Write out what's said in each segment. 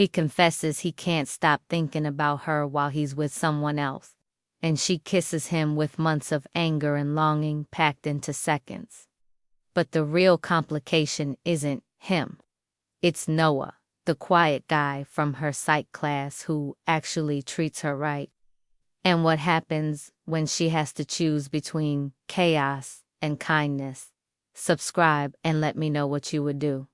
He confesses he can't stop thinking about her while he's with someone else, and she kisses him with months of anger and longing packed into seconds. But the real complication isn't him. It's Noah, the quiet guy from her psych class who actually treats her right. And what happens when she has to choose between chaos and kindness? Subscribe and let me know what you would do.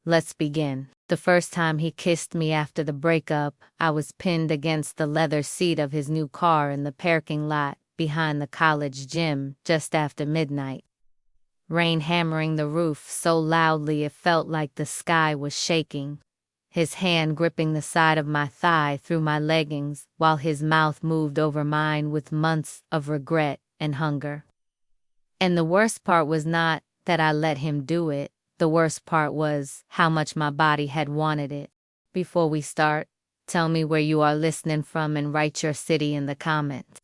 Let's begin. The first time he kissed me after the breakup, I was pinned against the leather seat of his new car in the parking lot behind the college gym just after midnight. Rain hammering the roof so loudly it felt like the sky was shaking. His hand gripping the side of my thigh through my leggings while his mouth moved over mine with months of regret and hunger. And the worst part was not that I let him do it. The worst part was how much my body had wanted it. Before we start, tell me where you are listening from and write your city in the comments.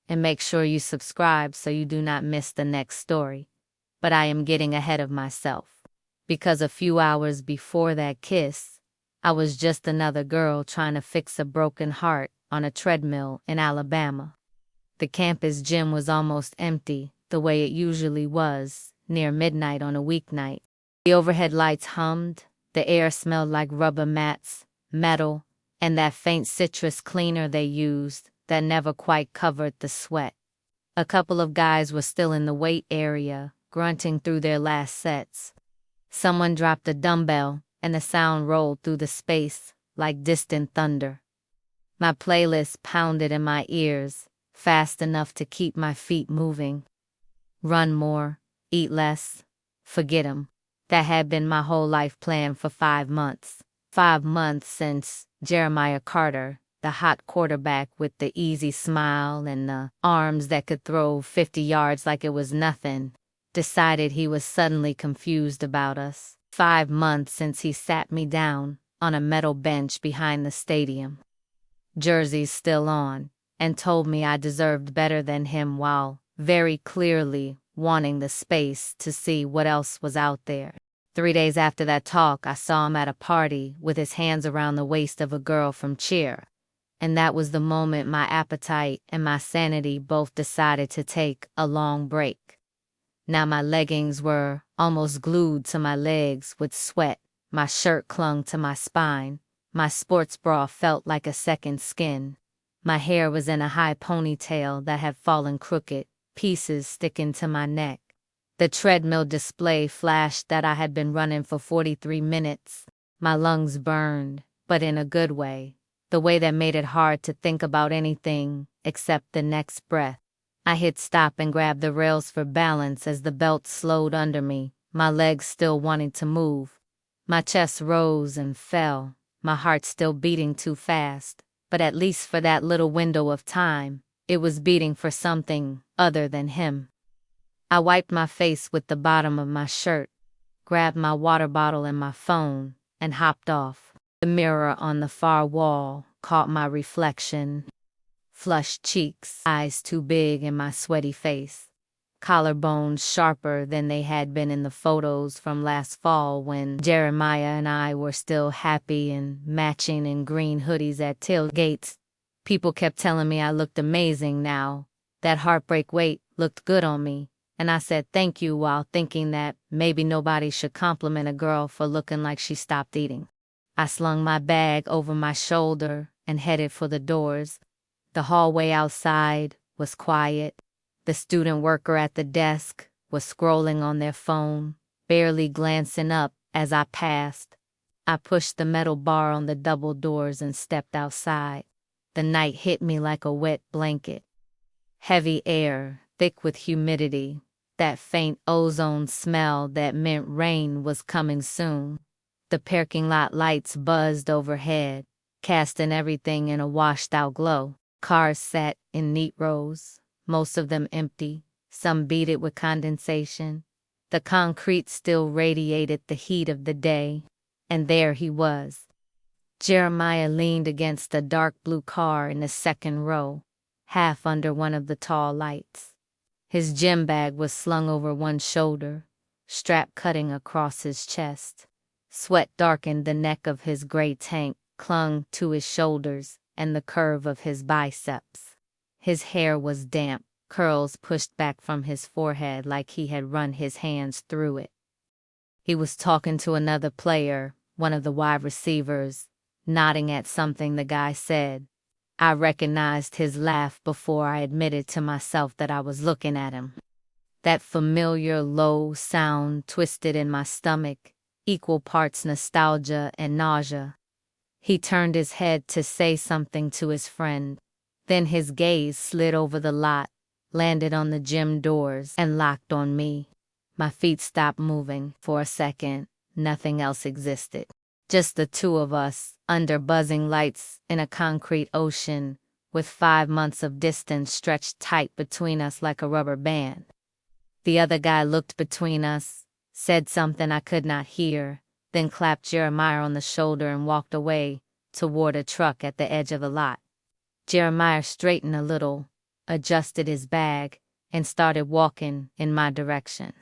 And make sure you subscribe so you do not miss the next story. But I am getting ahead of myself. Because a few hours before that kiss, I was just another girl trying to fix a broken heart on a treadmill in Alabama. The campus gym was almost empty, the way it usually was, near midnight on a weeknight. The overhead lights hummed, the air smelled like rubber mats, metal, and that faint citrus cleaner they used that never quite covered the sweat. A couple of guys were still in the weight area, grunting through their last sets. Someone dropped a dumbbell, and the sound rolled through the space like distant thunder. My playlist pounded in my ears, fast enough to keep my feet moving. Run more, eat less, forget 'em. That had been my whole life plan for 5 months. 5 months since Jeremiah Carter, the hot quarterback with the easy smile and the arms that could throw 50 yards like it was nothing, decided he was suddenly confused about us. 5 months since he sat me down on a metal bench behind the stadium, jerseys still on, and told me I deserved better than him while very clearly wanting the space to see what else was out there. 3 days after that talk, I saw him at a party with his hands around the waist of a girl from cheer. And that was the moment my appetite and my sanity both decided to take a long break. Now my leggings were almost glued to my legs with sweat, my shirt clung to my spine, my sports bra felt like a second skin. My hair was in a high ponytail that had fallen crooked, pieces sticking to my neck. The treadmill display flashed that I had been running for 43 minutes. My lungs burned, but in a good way, the way that made it hard to think about anything except the next breath. I hit stop and grabbed the rails for balance as the belt slowed under me, my legs still wanting to move. My chest rose and fell, my heart still beating too fast, but at least for that little window of time, it was beating for something other than him. I wiped my face with the bottom of my shirt, grabbed my water bottle and my phone, and hopped off. The mirror on the far wall caught my reflection. Flushed cheeks, eyes too big in my sweaty face. Collarbones sharper than they had been in the photos from last fall when Jeremiah and I were still happy and matching in green hoodies at tailgates. People kept telling me I looked amazing now. That heartbreak weight looked good on me. And I said thank you while thinking that maybe nobody should compliment a girl for looking like she stopped eating. I slung my bag over my shoulder and headed for the doors. The hallway outside was quiet. The student worker at the desk was scrolling on their phone, barely glancing up as I passed. I pushed the metal bar on the double doors and stepped outside. The night hit me like a wet blanket. Heavy air, thick with humidity, that faint ozone smell that meant rain was coming soon. The parking lot lights buzzed overhead, casting everything in a washed-out glow. Cars sat in neat rows, most of them empty, some beaded with condensation. The concrete still radiated the heat of the day, and there he was. Jeremiah leaned against a dark blue car in the second row, half under one of the tall lights. His gym bag was slung over one shoulder, strap cutting across his chest. Sweat darkened the neck of his gray tank, clung to his shoulders and the curve of his biceps. His hair was damp, curls pushed back from his forehead like he had run his hands through it. He was talking to another player, one of the wide receivers, nodding at something the guy said. I recognized his laugh before I admitted to myself that I was looking at him. That familiar low sound twisted in my stomach, equal parts nostalgia and nausea. He turned his head to say something to his friend. Then his gaze slid over the lot, landed on the gym doors, and locked on me. My feet stopped moving. For a second, nothing else existed. Just the two of us, under buzzing lights in a concrete ocean, with 5 months of distance stretched tight between us like a rubber band. The other guy looked between us, said something I could not hear, then clapped Jeremiah on the shoulder and walked away toward a truck at the edge of the lot. Jeremiah straightened a little, adjusted his bag, and started walking in my direction.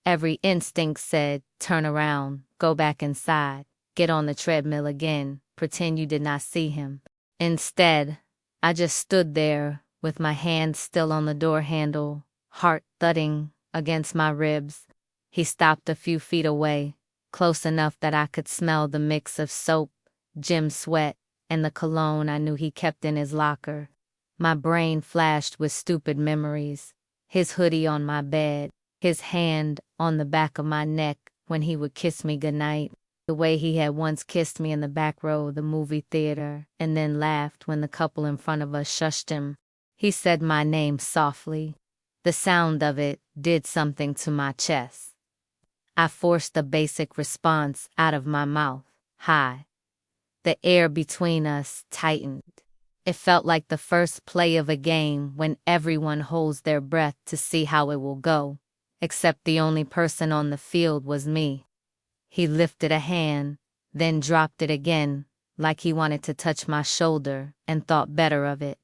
Every instinct said, turn around, go back inside, get on the treadmill again, pretend you did not see him. Instead, I just stood there with my hand still on the door handle, heart thudding against my ribs. He stopped a few feet away, close enough that I could smell the mix of soap, gym sweat, and the cologne I knew he kept in his locker. My brain flashed with stupid memories. His hoodie on my bed, his hand on the back of my neck when he would kiss me goodnight, the way he had once kissed me in the back row of the movie theater and then laughed when the couple in front of us shushed him. He said my name softly. The sound of it did something to my chest. I forced a basic response out of my mouth. Hi. The air between us tightened. It felt like the first play of a game when everyone holds their breath to see how it will go, except the only person on the field was me. He lifted a hand, then dropped it again, like he wanted to touch my shoulder, and thought better of it.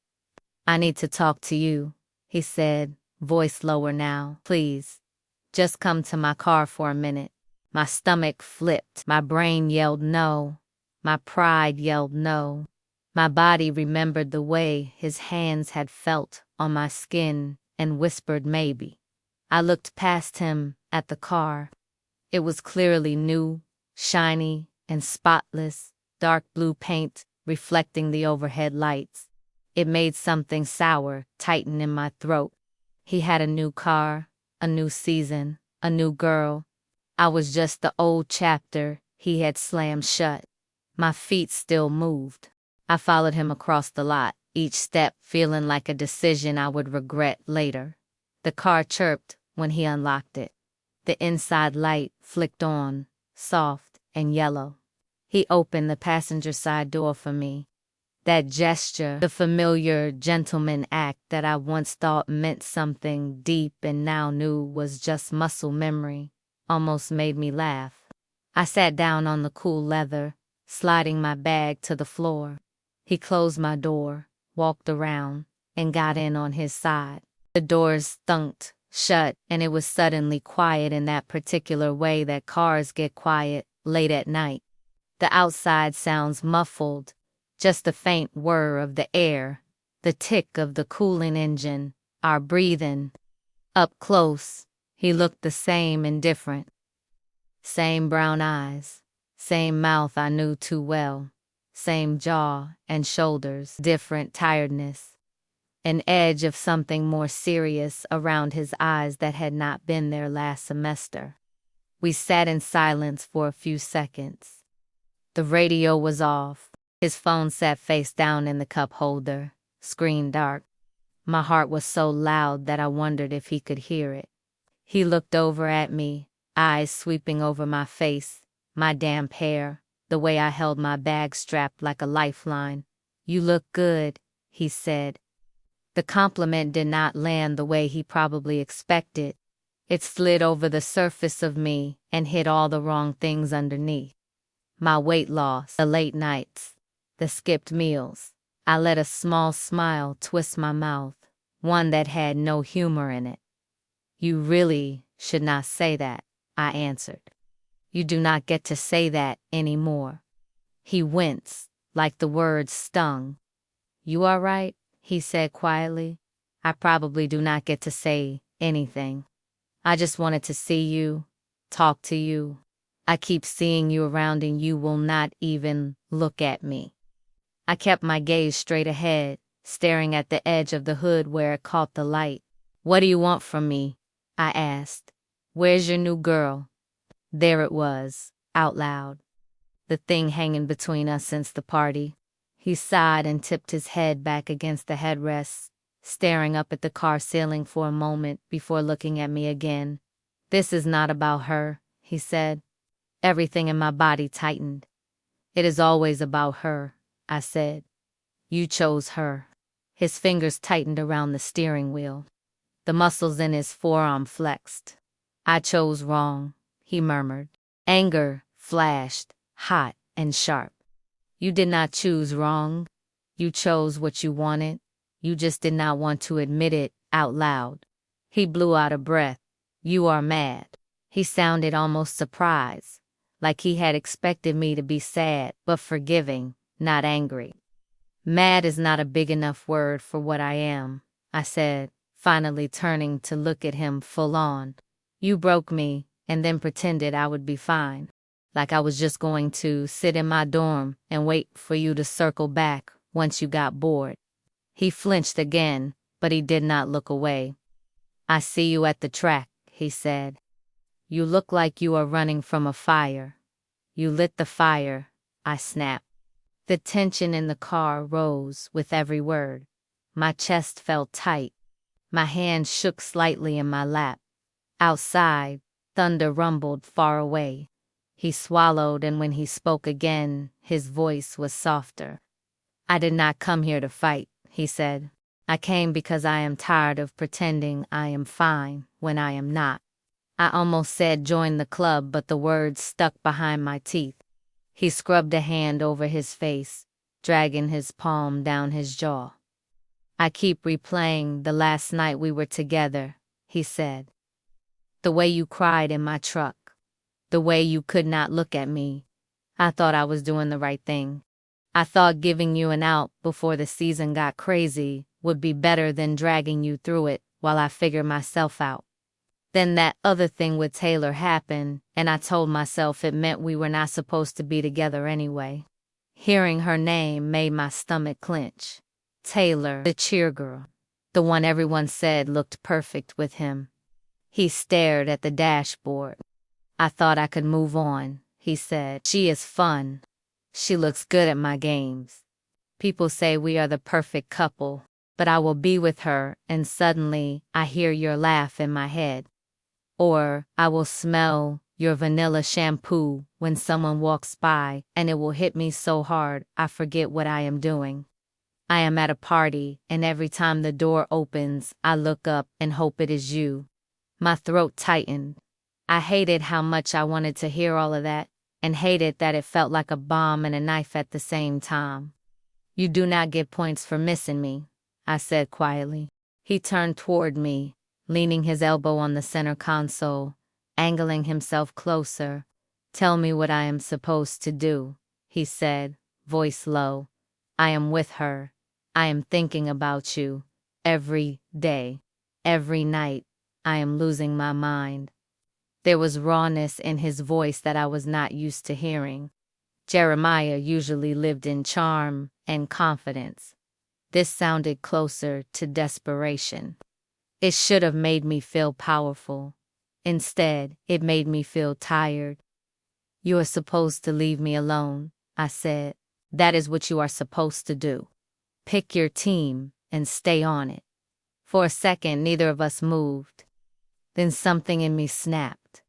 I need to talk to you, he said, voice lower now. Please, just come to my car for a minute. My stomach flipped. My brain yelled no. My pride yelled no. My body remembered the way his hands had felt on my skin and whispered maybe. I looked past him at the car. It was clearly new, shiny, and spotless, dark blue paint reflecting the overhead lights. It made something sour tighten in my throat. He had a new car, a new season, a new girl. I was just the old chapter he had slammed shut. My feet still moved. I followed him across the lot, each step feeling like a decision I would regret later. The car chirped when he unlocked it. The inside light flicked on, soft and yellow. He opened the passenger side door for me. That gesture, the familiar gentleman act that I once thought meant something deep and now knew was just muscle memory, almost made me laugh. I sat down on the cool leather, sliding my bag to the floor. He closed my door, walked around, and got in on his side. The doors thunked shut, and it was suddenly quiet in that particular way that cars get quiet late at night. The outside sounds muffled, just the faint whir of the air, the tick of the cooling engine, our breathing. Up close, he looked the same and different. Same brown eyes, same mouth I knew too well, same jaw and shoulders, different tiredness. An edge of something more serious around his eyes that had not been there last semester. We sat in silence for a few seconds. The radio was off. His phone sat face down in the cup holder, screen dark. My heart was so loud that I wondered if he could hear it. He looked over at me, eyes sweeping over my face, my damp hair, the way I held my bag strapped like a lifeline. You look good, he said. The compliment did not land the way he probably expected. It slid over the surface of me and hit all the wrong things underneath. My weight loss, the late nights, the skipped meals. I let a small smile twist my mouth, one that had no humor in it. You really should not say that, I answered. You do not get to say that anymore. He winced, like the words stung. "You all right?" he said quietly. "I probably do not get to say anything. I just wanted to see you, talk to you. I keep seeing you around and you will not even look at me." I kept my gaze straight ahead, staring at the edge of the hood where it caught the light. "What do you want from me?" I asked. "Where's your new girl?" There it was, out loud. The thing hanging between us since the party. He sighed and tipped his head back against the headrest, staring up at the car ceiling for a moment before looking at me again. "This is not about her," he said. Everything in my body tightened. "It is always about her," I said. "You chose her." His fingers tightened around the steering wheel. The muscles in his forearm flexed. "I chose wrong," he murmured. Anger flashed, hot and sharp. "You did not choose wrong. You chose what you wanted. You just did not want to admit it out loud." He blew out a breath. "You are mad." He sounded almost surprised, like he had expected me to be sad but forgiving, not angry. "Mad is not a big enough word for what I am," I said, finally turning to look at him full on. "You broke me and then pretended I would be fine. Like I was just going to sit in my dorm and wait for you to circle back once you got bored." He flinched again, but he did not look away. "I see you at the track," he said. "You look like you are running from a fire." "You lit the fire," I snapped. The tension in the car rose with every word. My chest felt tight. My hands shook slightly in my lap. Outside, thunder rumbled far away. He swallowed, and when he spoke again, his voice was softer. "I did not come here to fight," he said. "I came because I am tired of pretending I am fine when I am not." I almost said join the club, but the words stuck behind my teeth. He scrubbed a hand over his face, dragging his palm down his jaw. "I keep replaying the last night we were together," he said. "The way you cried in my truck. The way you could not look at me. I thought I was doing the right thing. I thought giving you an out before the season got crazy would be better than dragging you through it while I figure myself out. Then that other thing with Taylor happened, and I told myself it meant we were not supposed to be together anyway." Hearing her name made my stomach clench. Taylor, the cheer girl. The one everyone said looked perfect with him. He stared at the dashboard. "I thought I could move on," he said. "She is fun. She looks good at my games. People say we are the perfect couple, but I will be with her and suddenly I hear your laugh in my head. Or I will smell your vanilla shampoo when someone walks by and it will hit me so hard I forget what I am doing. I am at a party and every time the door opens I look up and hope it is you." My throat tightened. I hated how much I wanted to hear all of that, and hated that it felt like a bomb and a knife at the same time. "You do not get points for missing me," I said quietly. He turned toward me, leaning his elbow on the center console, angling himself closer. "Tell me what I am supposed to do," he said, voice low. "I am with her. I am thinking about you. Every day. Every night. I am losing my mind." There was rawness in his voice that I was not used to hearing. Jeremiah usually lived in charm and confidence. This sounded closer to desperation. It should have made me feel powerful. Instead, it made me feel tired. "You are supposed to leave me alone," I said. "That is what you are supposed to do. Pick your team and stay on it." For a second, neither of us moved. Then something in me snapped.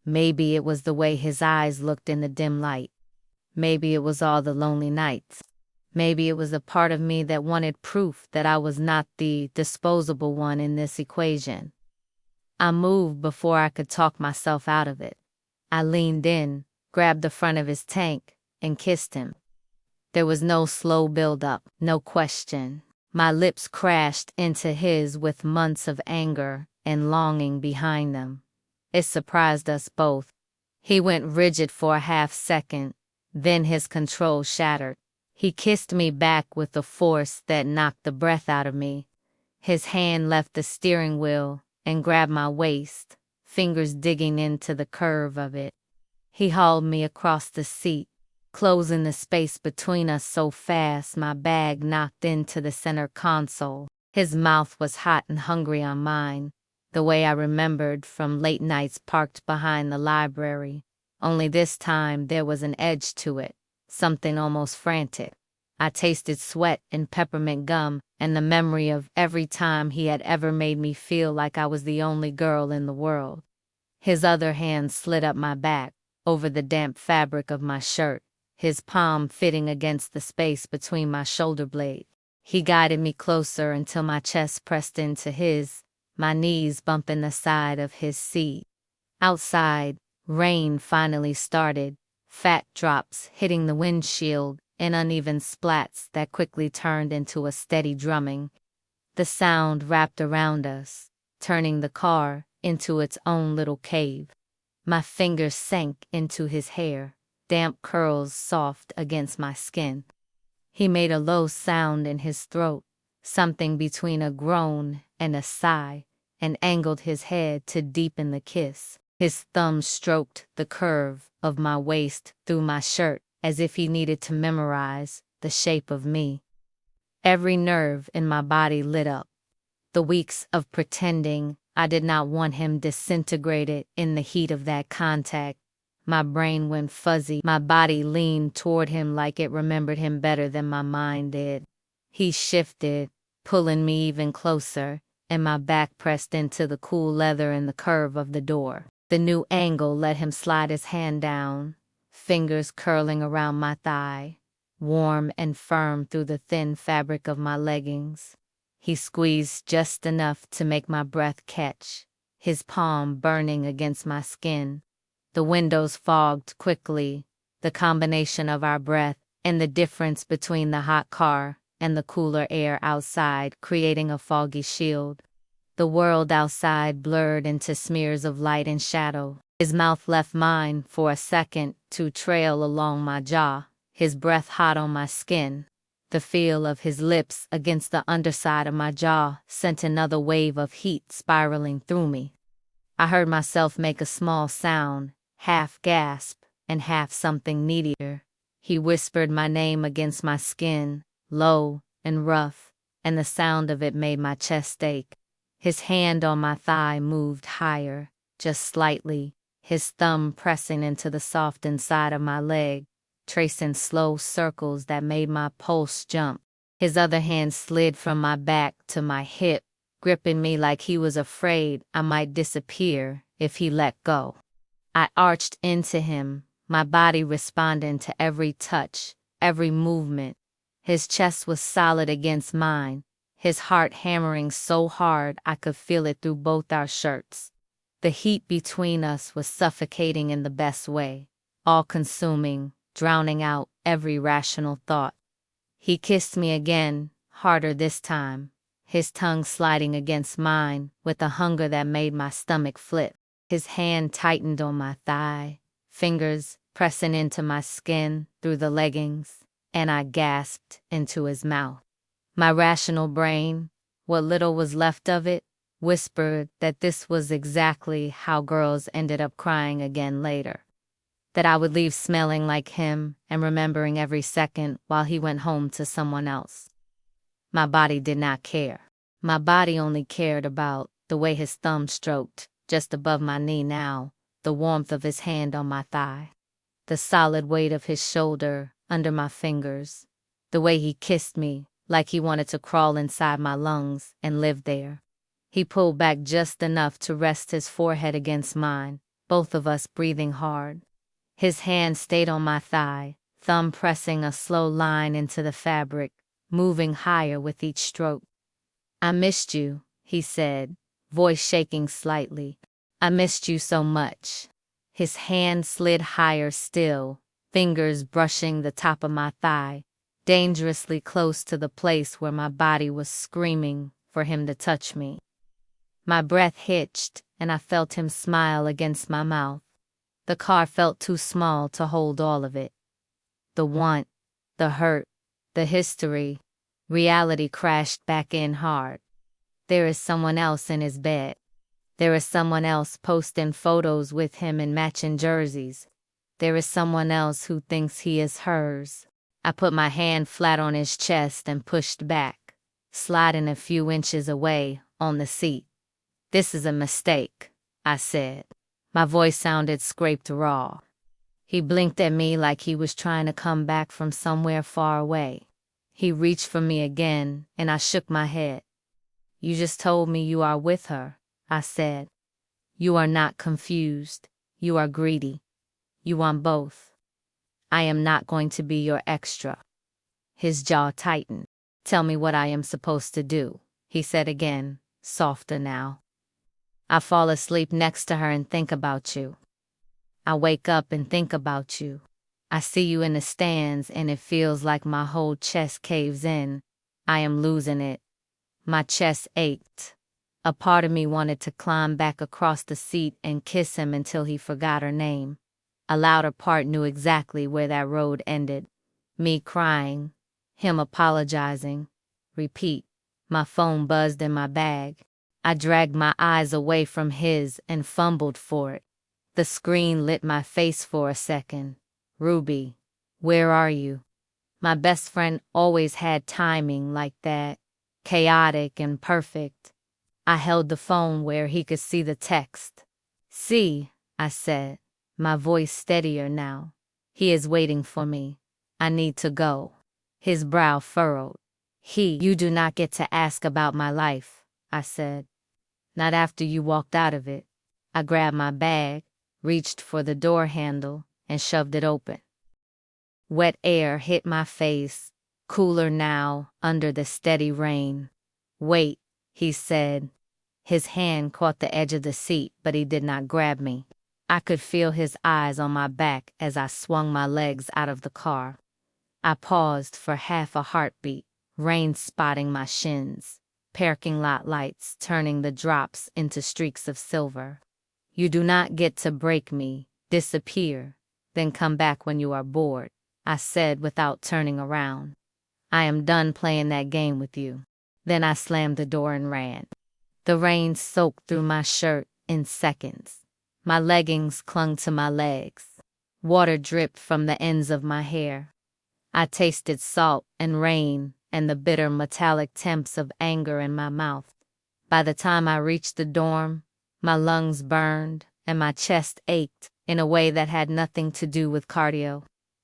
Maybe it was the way his eyes looked in the dim light. Maybe it was all the lonely nights. Maybe it was a part of me that wanted proof that I was not the disposable one in this equation. I moved before I could talk myself out of it. I leaned in, grabbed the front of his tank, and kissed him. There was no slow build-up, no question. My lips crashed into his with months of anger and longing behind them. It surprised us both. He went rigid for a half second, then his control shattered. He kissed me back with a force that knocked the breath out of me. His hand left the steering wheel and grabbed my waist, fingers digging into the curve of it. He hauled me across the seat, closing the space between us so fast my bag knocked into the center console. His mouth was hot and hungry on mine, the way I remembered from late nights parked behind the library. Only this time there was an edge to it, something almost frantic. I tasted sweat and peppermint gum and the memory of every time he had ever made me feel like I was the only girl in the world. His other hand slid up my back, over the damp fabric of my shirt, his palm fitting against the space between my shoulder blades. He guided me closer until my chest pressed into his, my knees bumping the side of his seat. Outside, rain finally started, fat drops hitting the windshield in uneven splats that quickly turned into a steady drumming. The sound wrapped around us, turning the car into its own little cave. My fingers sank into his hair, damp curls soft against my skin. He made a low sound in his throat, something between a groan and a sigh, and angled his head to deepen the kiss. His thumb stroked the curve of my waist through my shirt as if he needed to memorize the shape of me. Every nerve in my body lit up. The weeks of pretending I did not want him disintegrated in the heat of that contact. My brain went fuzzy. My body leaned toward him like it remembered him better than my mind did. He shifted, pulling me even closer, and my back pressed into the cool leather in the curve of the door. The new angle let him slide his hand down, fingers curling around my thigh, warm and firm through the thin fabric of my leggings. He squeezed just enough to make my breath catch, his palm burning against my skin. The windows fogged quickly, the combination of our breath and the difference between the hot car and the cooler air outside creating a foggy shield. The world outside blurred into smears of light and shadow. His mouth left mine for a second to trail along my jaw, his breath hot on my skin. The feel of his lips against the underside of my jaw sent another wave of heat spiraling through me. I heard myself make a small sound, half gasp and half something needier. He whispered my name against my skin, low and rough, and the sound of it made my chest ache. His hand on my thigh moved higher, just slightly, his thumb pressing into the soft inside of my leg, tracing slow circles that made my pulse jump. His other hand slid from my back to my hip, gripping me like he was afraid I might disappear if he let go. I arched into him, my body responding to every touch, every movement. His chest was solid against mine, his heart hammering so hard I could feel it through both our shirts. The heat between us was suffocating in the best way, all-consuming, drowning out every rational thought. He kissed me again, harder this time, his tongue sliding against mine with a hunger that made my stomach flip. His hand tightened on my thigh, fingers pressing into my skin through the leggings, and I gasped into his mouth. My rational brain, what little was left of it, whispered that this was exactly how girls ended up crying again later. That I would leave smelling like him and remembering every second while he went home to someone else. My body did not care. My body only cared about the way his thumb stroked just above my knee now, the warmth of his hand on my thigh, the solid weight of his shoulder under my fingers, the way he kissed me like he wanted to crawl inside my lungs and live there. He pulled back just enough to rest his forehead against mine, both of us breathing hard. His hand stayed on my thigh, thumb pressing a slow line into the fabric, moving higher with each stroke. "I missed you," he said, voice shaking slightly. "I missed you so much." His hand slid higher still, fingers brushing the top of my thigh, dangerously close to the place where my body was screaming for him to touch me. My breath hitched, and I felt him smile against my mouth. The car felt too small to hold all of it. The want, the hurt, The history. Reality crashed back in hard. There is someone else in his bed. There is someone else posting photos with him in matching jerseys. There is someone else who thinks he is hers. I put my hand flat on his chest and pushed back, sliding a few inches away on the seat. "This is a mistake," I said. My voice sounded scraped raw. He blinked at me like he was trying to come back from somewhere far away. He reached for me again, and I shook my head. "You just told me you are with her," I said. "You are not confused. You are greedy. You want both. I am not going to be your extra." His jaw tightened. "Tell me what I am supposed to do," he said again, softer now. "I fall asleep next to her and think about you. I wake up and think about you. I see you in the stands and it feels like my whole chest caves in. I am losing it." My chest ached. A part of me wanted to climb back across the seat and kiss him until he forgot her name. A louder part knew exactly where that road ended. Me crying, him apologizing. Repeat. My phone buzzed in my bag. I dragged my eyes away from his and fumbled for it. The screen lit my face for a second. "Ruby, where are you?" My best friend always had timing like that, chaotic and perfect. I held the phone where he could see the text. "See," I said, my voice steadier now. "He is waiting for me. I need to go." His brow furrowed. You do not get to ask about my life," I said. "Not after you walked out of it." I grabbed my bag, reached for the door handle, and shoved it open. Wet air hit my face, cooler now under the steady rain. "Wait," he said. His hand caught the edge of the seat, but he did not grab me. I could feel his eyes on my back as I swung my legs out of the car. I paused for half a heartbeat, rain spotting my shins, parking lot lights turning the drops into streaks of silver. "You do not get to break me, disappear, then come back when you are bored," I said without turning around. "I am done playing that game with you." Then I slammed the door and ran. The rain soaked through my shirt in seconds. My leggings clung to my legs. Water dripped from the ends of my hair. I tasted salt and rain and the bitter metallic temps of anger in my mouth. By the time I reached the dorm, my lungs burned and my chest ached in a way that had nothing to do with cardio.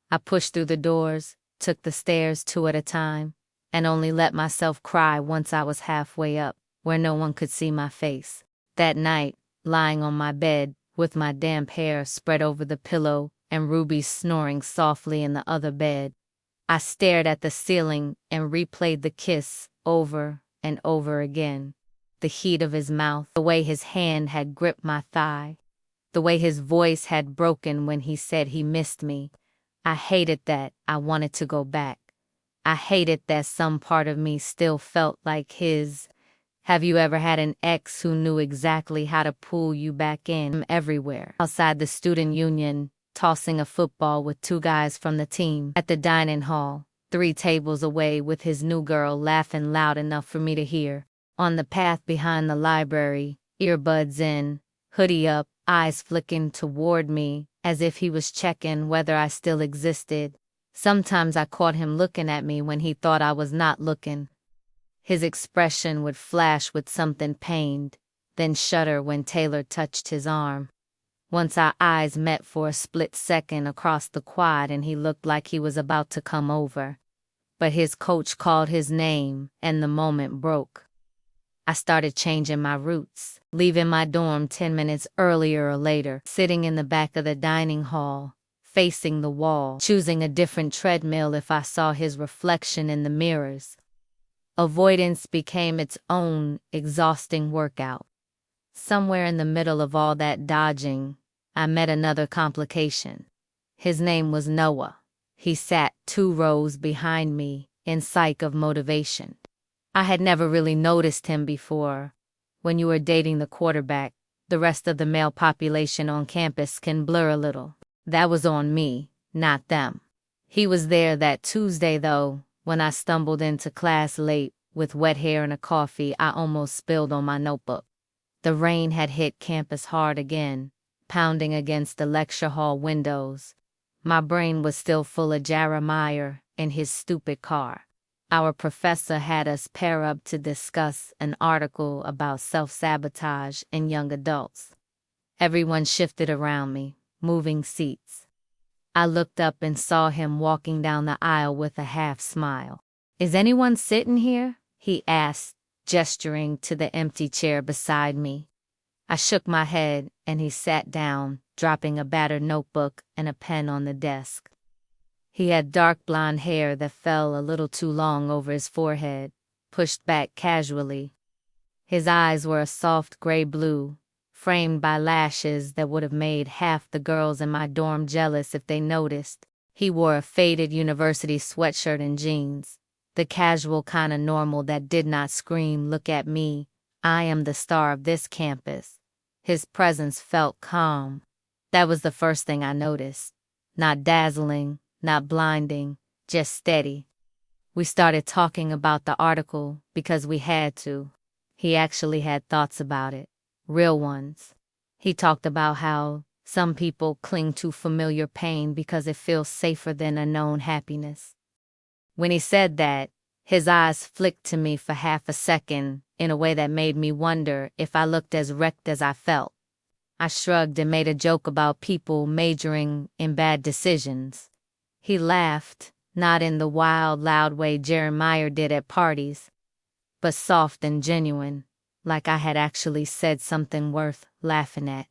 I pushed through the doors, took the stairs 2 at a time, and only let myself cry once I was halfway up, where no one could see my face. That night, lying on my bed, with my damp hair spread over the pillow and Ruby snoring softly in the other bed, I stared at the ceiling and replayed the kiss over and over again. The heat of his mouth, the way his hand had gripped my thigh, the way his voice had broken when he said he missed me. I hated that I wanted to go back. I hated that some part of me still felt like his. Have you ever had an ex who knew exactly how to pull you back in everywhere? Outside the student union, tossing a football with 2 guys from the team. At the dining hall, 3 tables away with his new girl laughing loud enough for me to hear. On the path behind the library, earbuds in, hoodie up, eyes flicking toward me as if he was checking whether I still existed. Sometimes I caught him looking at me when he thought I was not looking. His expression would flash with something pained, then shudder when Taylor touched his arm. Once our eyes met for a split second across the quad and he looked like he was about to come over. But his coach called his name and the moment broke. I started changing my routes, leaving my dorm 10 minutes earlier or later, sitting in the back of the dining hall, facing the wall, choosing a different treadmill if I saw his reflection in the mirrors. Avoidance became its own exhausting workout. Somewhere in the middle of all that dodging, I met another complication. His name was Noah. He sat 2 rows behind me in psych of motivation. I had never really noticed him before. When you are dating the quarterback, the rest of the male population on campus can blur a little. That was on me, not them. He was there that Tuesday though, When I stumbled into class late with wet hair and a coffee I almost spilled on my notebook. The rain had hit campus hard again, pounding against the lecture hall windows. My brain was still full of Jeremiah and his stupid car. Our professor had us pair up to discuss an article about self-sabotage in young adults. Everyone shifted around me, moving seats. I looked up and saw him walking down the aisle with a half smile. "Is anyone sitting here?" he asked, gesturing to the empty chair beside me. I shook my head, and he sat down, dropping a battered notebook and a pen on the desk. He had dark blonde hair that fell a little too long over his forehead, pushed back casually. His eyes were a soft gray blue, framed by lashes that would have made half the girls in my dorm jealous if they noticed. He wore a faded university sweatshirt and jeans, the casual kind of normal that did not scream, "Look at me, I am the star of this campus." His presence felt calm. That was the first thing I noticed. Not dazzling, not blinding, just steady. We started talking about the article because we had to. He actually had thoughts about it, real ones. He talked about how some people cling to familiar pain because it feels safer than a known happiness. When he said that, his eyes flicked to me for half a second in a way that made me wonder if I looked as wrecked as I felt. I shrugged and made a joke about people majoring in bad decisions. He laughed, not in the wild, loud way Jeremiah did at parties, but soft and genuine, like I had actually said something worth laughing at.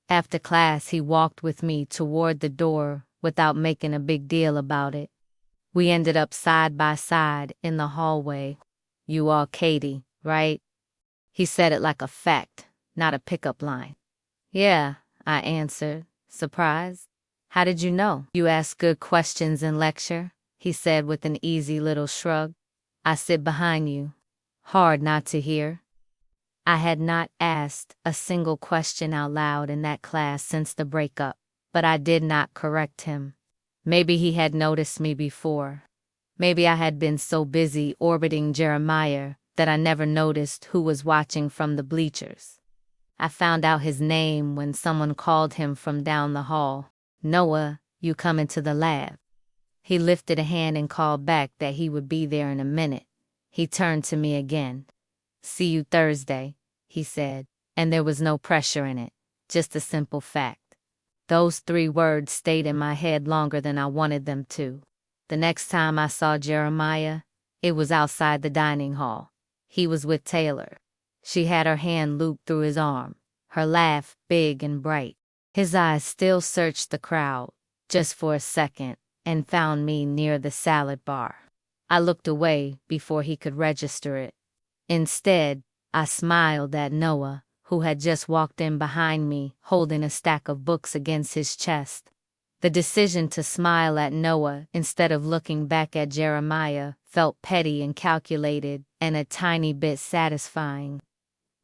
After class, he walked with me toward the door without making a big deal about it. We ended up side by side in the hallway. "You are Katy, right?" He said it like a fact, not a pickup line. "Yeah," I answered, surprised. "How did you know?" "You ask good questions in lecture," he said with an easy little shrug. "I sit behind you. Hard not to hear." I had not asked a single question out loud in that class since the breakup, but I did not correct him. Maybe he had noticed me before. Maybe I had been so busy orbiting Jeremiah that I never noticed who was watching from the bleachers. I found out his name when someone called him from down the hall. "Noah, you come into the lab." He lifted a hand and called back that he would be there in a minute. He turned to me again. "See you Thursday," he said, and there was no pressure in it, just a simple fact. Those 3 words stayed in my head longer than I wanted them to. The next time I saw Jeremiah, it was outside the dining hall. He was with Taylor. She had her hand looped through his arm, her laugh big and bright. His eyes still searched the crowd, just for a second, and found me near the salad bar. I looked away before he could register it. Instead, I smiled at Noah, who had just walked in behind me, holding a stack of books against his chest. The decision to smile at Noah instead of looking back at Jeremiah felt petty and calculated and a tiny bit satisfying.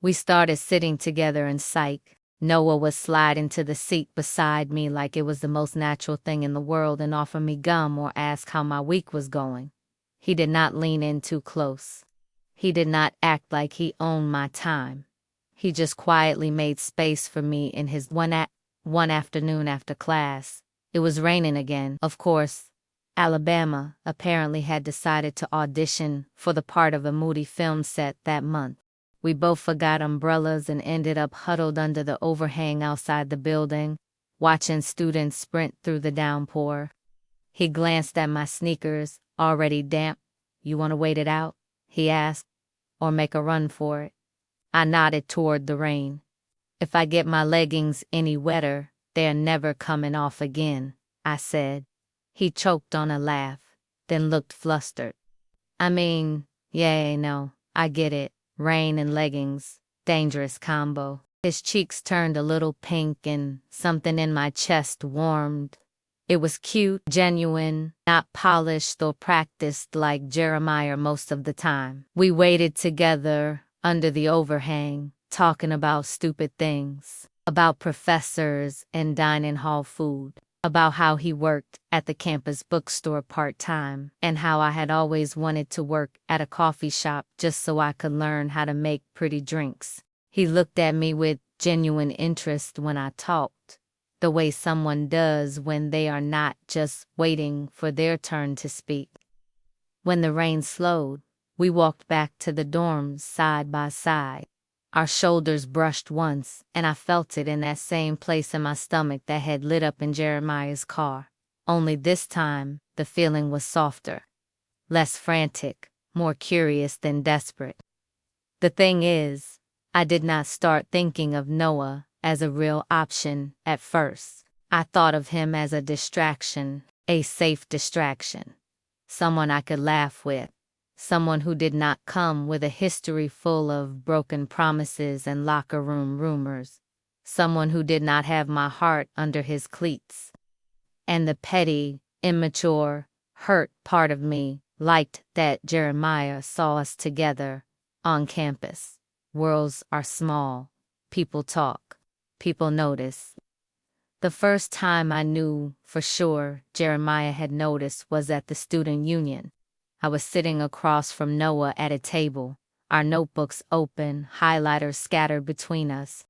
We started sitting together in psych. Noah would slide into the seat beside me like it was the most natural thing in the world and offer me gum or ask how my week was going. He did not lean in too close. He did not act like he owned my time. He just quietly made space for me in his one afternoon after class. It was raining again, of course. Alabama apparently had decided to audition for the part of a moody film set that month. We both forgot umbrellas and ended up huddled under the overhang outside the building, watching students sprint through the downpour. He glanced at my sneakers, already damp. "You want to wait it out?" he asked, "or make a run for it?" I nodded toward the rain. "If I get my leggings any wetter, they're never coming off again," I said. He choked on a laugh, then looked flustered. "I mean, yeah, no, I get it. Rain and leggings, dangerous combo." His cheeks turned a little pink and something in my chest warmed. It was cute, genuine, not polished or practiced like Jeremiah most of the time. We waited together under the overhang, talking about stupid things, about professors and dining hall food. about how he worked at the campus bookstore part-time and how I had always wanted to work at a coffee shop just so I could learn how to make pretty drinks. He looked at me with genuine interest when I talked, the way someone does when they are not just waiting for their turn to speak. When the rain slowed, we walked back to the dorms side by side. Our shoulders brushed once, and I felt it in that same place in my stomach that had lit up in Jeremiah's car. Only this time, the feeling was softer, less frantic, more curious than desperate. The thing is, I did not start thinking of Noah as a real option at first. I thought of him as a distraction, a safe distraction, someone I could laugh with. Someone who did not come with a history full of broken promises and locker room rumors. Someone who did not have my heart under his cleats. And the petty, immature, hurt part of me liked that Jeremiah saw us together on campus. Worlds are small. People talk. People notice. The first time I knew for sure Jeremiah had noticed was at the student union. I was sitting across from Noah at a table, our notebooks open, highlighters scattered between us.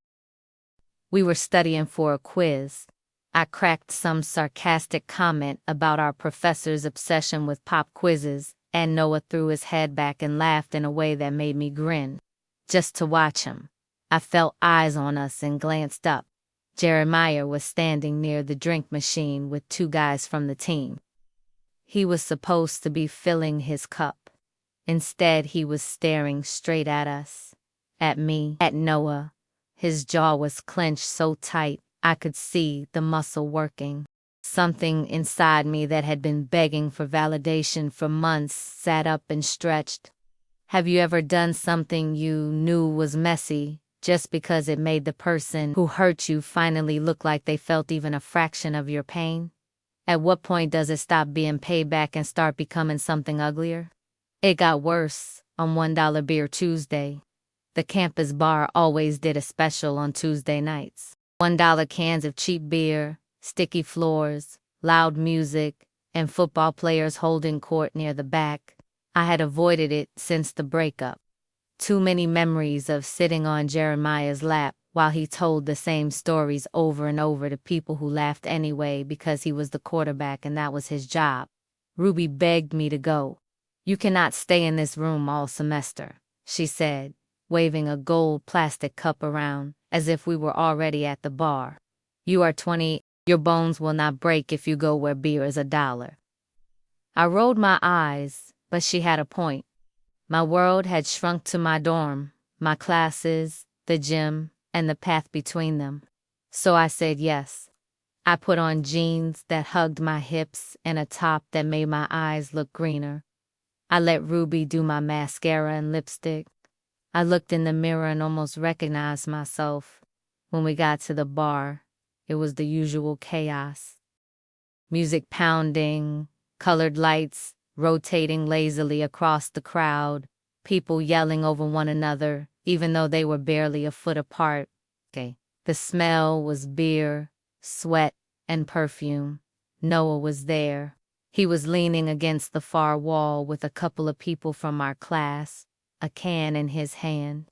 We were studying for a quiz. I cracked some sarcastic comment about our professor's obsession with pop quizzes, and Noah threw his head back and laughed in a way that made me grin. Just to watch him. I felt eyes on us and glanced up. Jeremiah was standing near the drink machine with two guys from the team. He was supposed to be filling his cup. Instead, he was staring straight at us, at me, at Noah. His jaw was clenched so tight, I could see the muscle working. Something inside me that had been begging for validation for months sat up and stretched. Have you ever done something you knew was messy, just because it made the person who hurt you finally look like they felt even a fraction of your pain? At what point does it stop being payback and start becoming something uglier? It got worse on $1 Beer Tuesday. The campus bar always did a special on Tuesday nights. $1 cans of cheap beer, sticky floors, loud music, and football players holding court near the back. I had avoided it since the breakup. Too many memories of sitting on Jeremiah's lap while he told the same stories over and over to people who laughed anyway because he was the quarterback and that was his job. Ruby begged me to go. "You cannot stay in this room all semester," she said, waving a gold plastic cup around as if we were already at the bar. "You are 20. Your bones will not break if you go where beer is $1. I rolled my eyes, but she had a point. My world had shrunk to my dorm, my classes, the gym, and the path between them. So I said yes. I put on jeans that hugged my hips and a top that made my eyes look greener. I let Ruby do my mascara and lipstick. I looked in the mirror and almost recognized myself. When we got to the bar, it was the usual chaos. Music pounding, colored lights rotating lazily across the crowd, people yelling over one another, even though they were barely a foot apart. The smell was beer, sweat, and perfume. Noah was there. He was leaning against the far wall with a couple of people from our class, a can in his hand.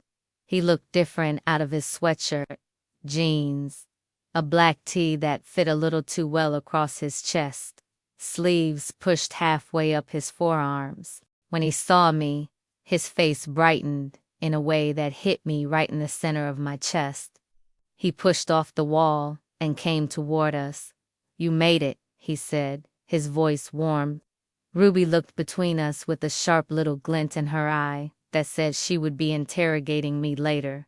He looked different out of his sweatshirt, jeans, a black tee that fit a little too well across his chest, sleeves pushed halfway up his forearms. When he saw me, his face brightened in a way that hit me right in the center of my chest. He pushed off the wall and came toward us. "You made it," he said, his voice warm. Ruby looked between us with a sharp little glint in her eye that said she would be interrogating me later.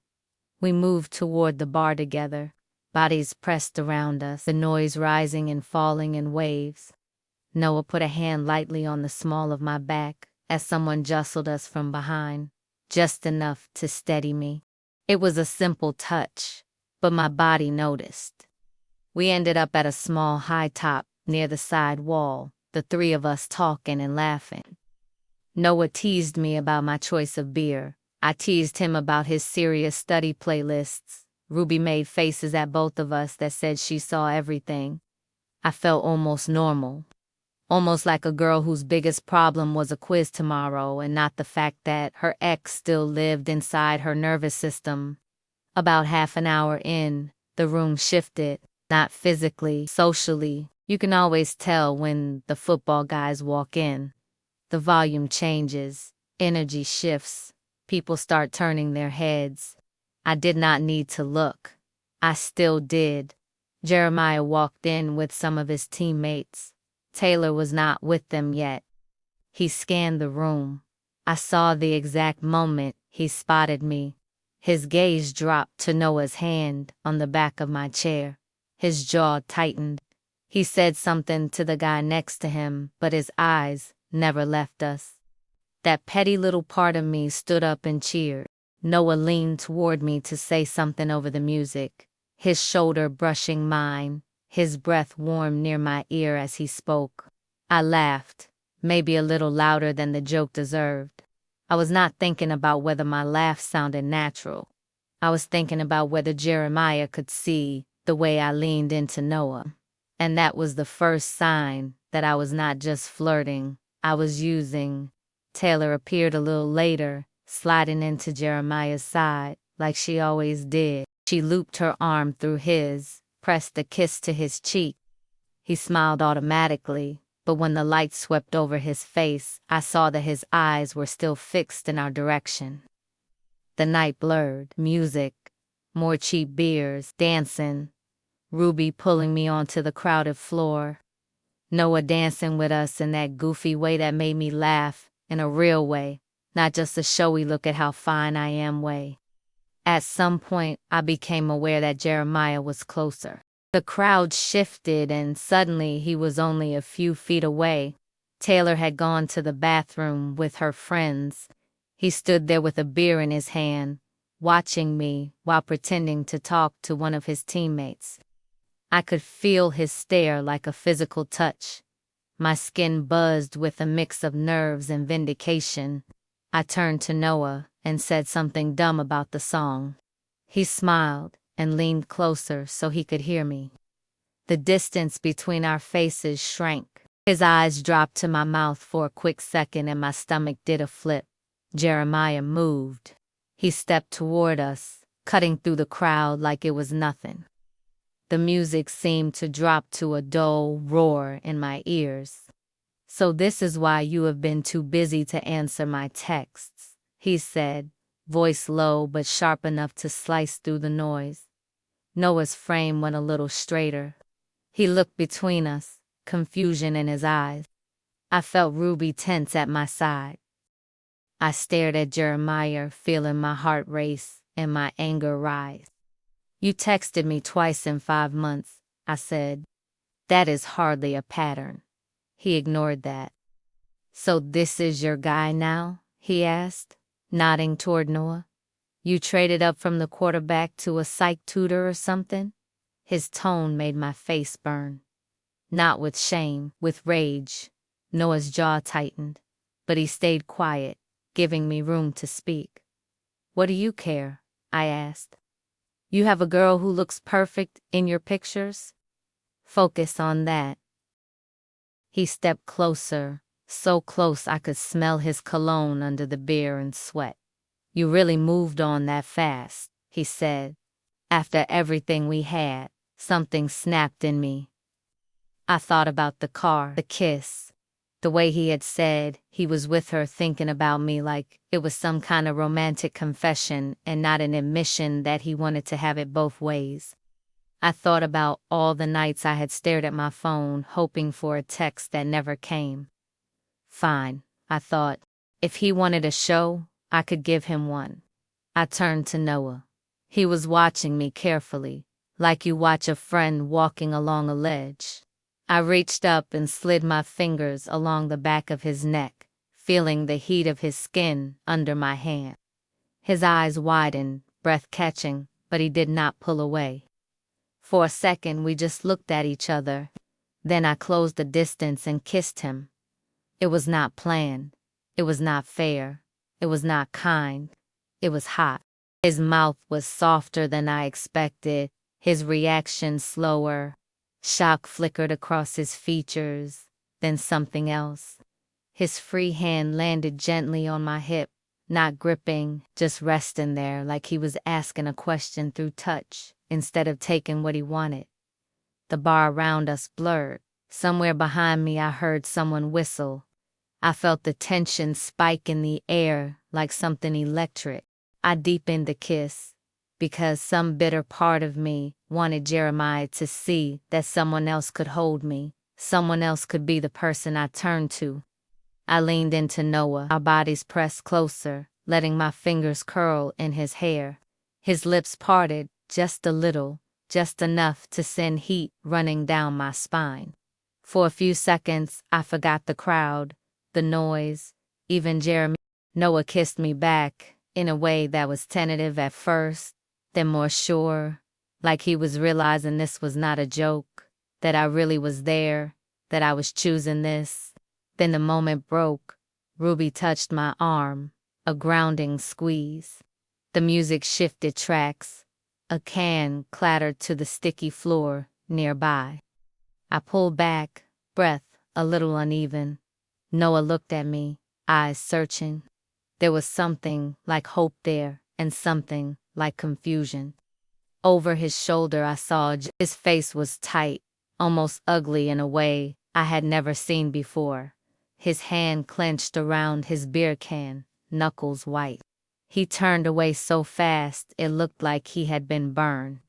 We moved toward the bar together, bodies pressed around us, the noise rising and falling in waves. Noah put a hand lightly on the small of my back as someone jostled us from behind, just enough to steady me. It was a simple touch, but my body noticed. We ended up at a small high top near the side wall, the three of us talking and laughing. Noah teased me about my choice of beer. I teased him about his serious study playlists. Ruby made faces at both of us that said she saw everything. I felt almost normal. Almost like a girl whose biggest problem was a quiz tomorrow and not the fact that her ex still lived inside her nervous system. About half an hour in, the room shifted, not physically, socially. You can always tell when the football guys walk in. The volume changes, energy shifts, people start turning their heads. I did not need to look. I still did. Jeremiah walked in with some of his teammates. Taylor was not with them yet. He scanned the room. I saw the exact moment he spotted me. His gaze dropped to Noah's hand on the back of my chair. His jaw tightened. He said something to the guy next to him, but his eyes never left us. That petty little part of me stood up and cheered. Noah leaned toward me to say something over the music, his shoulder brushing mine, his breath warm near my ear as he spoke. I laughed, maybe a little louder than the joke deserved. I was not thinking about whether my laugh sounded natural. I was thinking about whether Jeremiah could see the way I leaned into Noah. And that was the first sign that I was not just flirting, I was using. Taylor appeared a little later, sliding into Jeremiah's side, like she always did. She looped her arm through his, pressed a kiss to his cheek. He smiled automatically, but when the light swept over his face, I saw that his eyes were still fixed in our direction. The night blurred, music, more cheap beers, dancing, Ruby pulling me onto the crowded floor, Noah dancing with us in that goofy way that made me laugh, in a real way, not just a showy look at how fine I am way. At some point, I became aware that Jeremiah was closer. The crowd shifted and suddenly he was only a few feet away. Taylor had gone to the bathroom with her friends. He stood there with a beer in his hand, watching me while pretending to talk to one of his teammates. I could feel his stare like a physical touch. My skin buzzed with a mix of nerves and vindication. I turned to Noah and said something dumb about the song. He smiled and leaned closer so he could hear me. The distance between our faces shrank. His eyes dropped to my mouth for a quick second and my stomach did a flip. Jeremiah moved. He stepped toward us, cutting through the crowd like it was nothing. The music seemed to drop to a dull roar in my ears. "So this is why you have been too busy to answer my texts," he said, voice low but sharp enough to slice through the noise. Noah's frame went a little straighter. He looked between us, confusion in his eyes. I felt Ruby tense at my side. I stared at Jeremiah, feeling my heart race and my anger rise. "You texted me twice in 5 months," I said. "That is hardly a pattern." He ignored that. "So this is your guy now?" he asked, nodding toward Noah. "You traded up from the quarterback to a psych tutor or something?" His tone made my face burn. Not with shame, with rage. Noah's jaw tightened, but he stayed quiet, giving me room to speak. "What do you care?" I asked. "You have a girl who looks perfect in your pictures? Focus on that." He stepped closer, so close I could smell his cologne under the beer and sweat. "You really moved on that fast," he said. "After everything we had." Something snapped in me. I thought about the car, the kiss, the way he had said he was with her thinking about me like it was some kind of romantic confession and not an admission that he wanted to have it both ways. I thought about all the nights I had stared at my phone hoping for a text that never came. Fine, I thought. If he wanted a show, I could give him one. I turned to Noah. He was watching me carefully, like you watch a friend walking along a ledge. I reached up and slid my fingers along the back of his neck, feeling the heat of his skin under my hand. His eyes widened, breath catching, but he did not pull away. For a second, we just looked at each other. Then I closed the distance and kissed him. It was not planned. It was not fair. It was not kind. It was hot. His mouth was softer than I expected, his reaction slower. Shock flickered across his features, then something else. His free hand landed gently on my hip, not gripping, just resting there like he was asking a question through touch, instead of taking what he wanted. The bar around us blurred. Somewhere behind me I heard someone whistle. I felt the tension spike in the air like something electric. I deepened the kiss, because some bitter part of me wanted Jeremiah to see that someone else could hold me, someone else could be the person I turned to. I leaned into Noah, our bodies pressed closer, letting my fingers curl in his hair. His lips parted just a little, just enough to send heat running down my spine. For a few seconds, I forgot the crowd, the noise, even Jeremy. Noah kissed me back, in a way that was tentative at first, then more sure, like he was realizing this was not a joke, that I really was there, that I was choosing this. Then the moment broke. Ruby touched my arm, a grounding squeeze. The music shifted tracks. A can clattered to the sticky floor nearby. I pulled back, breath a little uneven. Noah looked at me, eyes searching. There was something like hope there, and something like confusion. Over his shoulder I saw his face was tight, almost ugly in a way I had never seen before. His hand clenched around his beer can, knuckles white. He turned away so fast it looked like he had been burned,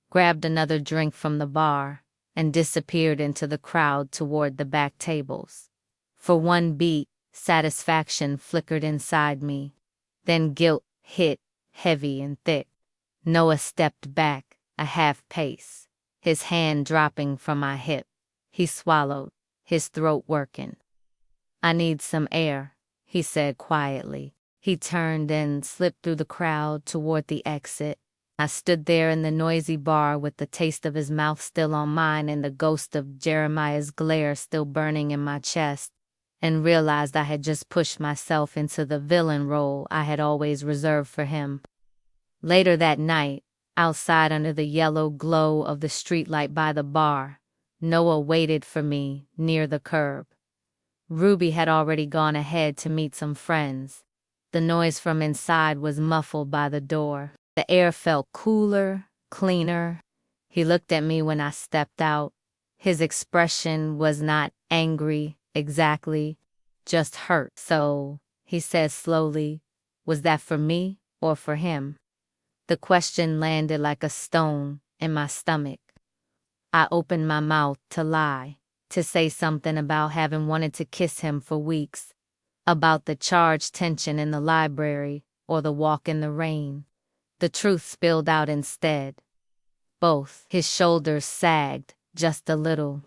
grabbed another drink from the bar, and disappeared into the crowd toward the back tables. For one beat, satisfaction flickered inside me. Then guilt hit, heavy and thick. Noah stepped back, a half pace, his hand dropping from my hip. He swallowed, his throat working. "I need some air," he said quietly. He turned and slipped through the crowd toward the exit. I stood there in the noisy bar with the taste of his mouth still on mine and the ghost of Jeremiah's glare still burning in my chest, and realized I had just pushed myself into the villain role I had always reserved for him. Later that night, outside under the yellow glow of the streetlight by the bar, Noah waited for me near the curb. Ruby had already gone ahead to meet some friends. The noise from inside was muffled by the door. The air felt cooler, cleaner. He looked at me when I stepped out. His expression was not angry, exactly, just hurt. "So," he said slowly, "was that for me or for him?" The question landed like a stone in my stomach. I opened my mouth to lie, to say something about having wanted to kiss him for weeks, about the charged tension in the library or the walk in the rain. The truth spilled out instead. Both. His shoulders sagged just a little.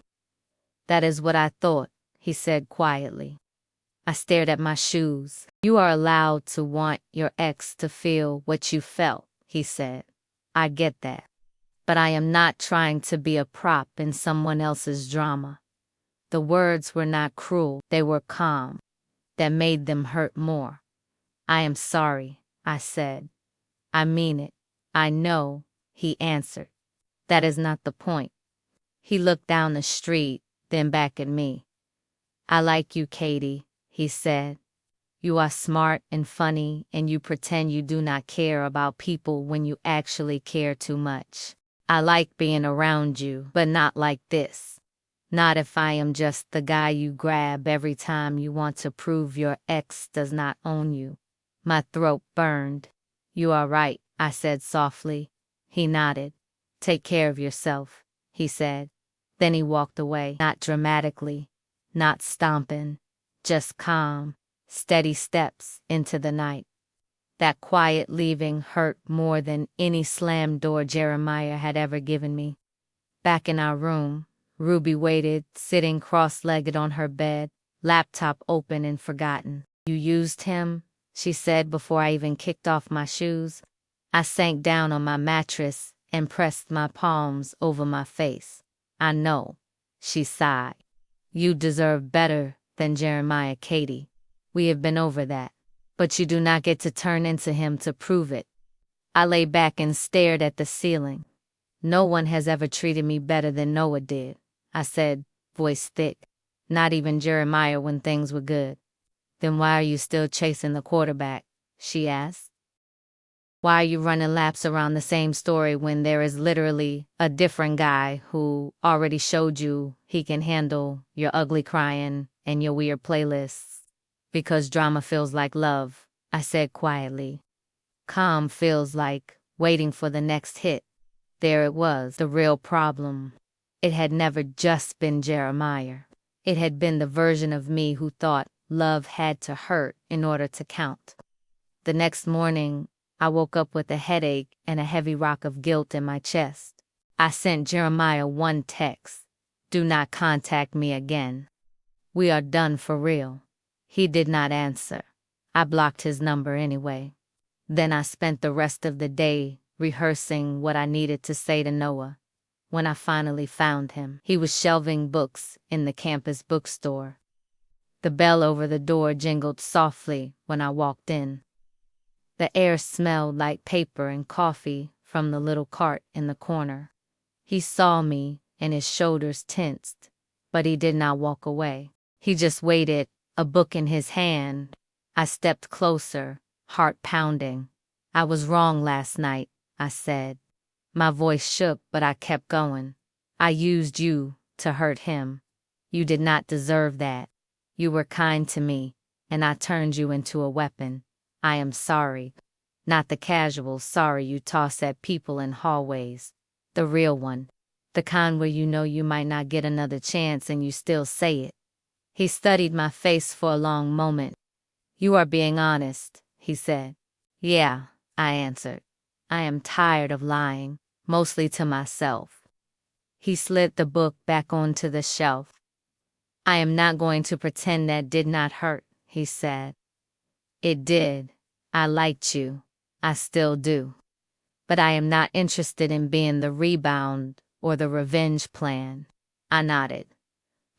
"That is what I thought," he said quietly. I stared at my shoes. "You are allowed to want your ex to feel what you felt," he said. "I get that. But I am not trying to be a prop in someone else's drama." The words were not cruel, they were calm. That made them hurt more. "I am sorry," I said. "I mean it. I know," he answered. "That is not the point." He looked down the street, then back at me. "I like you, Katy," he said. "You are smart and funny, and you pretend you do not care about people when you actually care too much. I like being around you, but not like this. Not if I am just the guy you grab every time you want to prove your ex does not own you." My throat burned. "You are right," I said softly. He nodded. "Take care of yourself," he said. Then he walked away, not dramatically, not stomping, just calm, steady steps into the night. That quiet leaving hurt more than any slammed door Jeremiah had ever given me. Back in our room, Ruby waited, sitting cross-legged on her bed, laptop open and forgotten. "You used him?" she said before I even kicked off my shoes. I sank down on my mattress and pressed my palms over my face. "I know," she sighed. "You deserve better than Jeremiah, Katy. We have been over that. But you do not get to turn into him to prove it." I lay back and stared at the ceiling. No one has ever treated me better than Noah did, I said, voice thick. Not even Jeremiah when things were good. Then why are you still chasing the quarterback? She asked. Why are you running laps around the same story when there is literally a different guy who already showed you he can handle your ugly crying and your weird playlists? Because drama feels like love, I said quietly. Calm feels like waiting for the next hit. There it was, the real problem. It had never just been Jeremiah. It had been the version of me who thought love had to hurt in order to count. The next morning, I woke up with a headache and a heavy rock of guilt in my chest. I sent Jeremiah one text. Do not contact me again. We are done for real. He did not answer. I blocked his number anyway. Then I spent the rest of the day rehearsing what I needed to say to Noah. When I finally found him, he was shelving books in the campus bookstore. The bell over the door jingled softly when I walked in. The air smelled like paper and coffee from the little cart in the corner. He saw me and his shoulders tensed, but he did not walk away. He just waited, a book in his hand. I stepped closer, heart pounding. I was wrong last night, I said. My voice shook, but I kept going. I used you to hurt him. You did not deserve that. You were kind to me, and I turned you into a weapon. I am sorry. Not the casual sorry you toss at people in hallways. The real one. The kind where you know you might not get another chance and you still say it. He studied my face for a long moment. You are being honest, he said. Yeah, I answered. I am tired of lying, mostly to myself. He slid the book back onto the shelf. I am not going to pretend that did not hurt, he said. It did. I liked you. I still do. But I am not interested in being the rebound or the revenge plan. I nodded.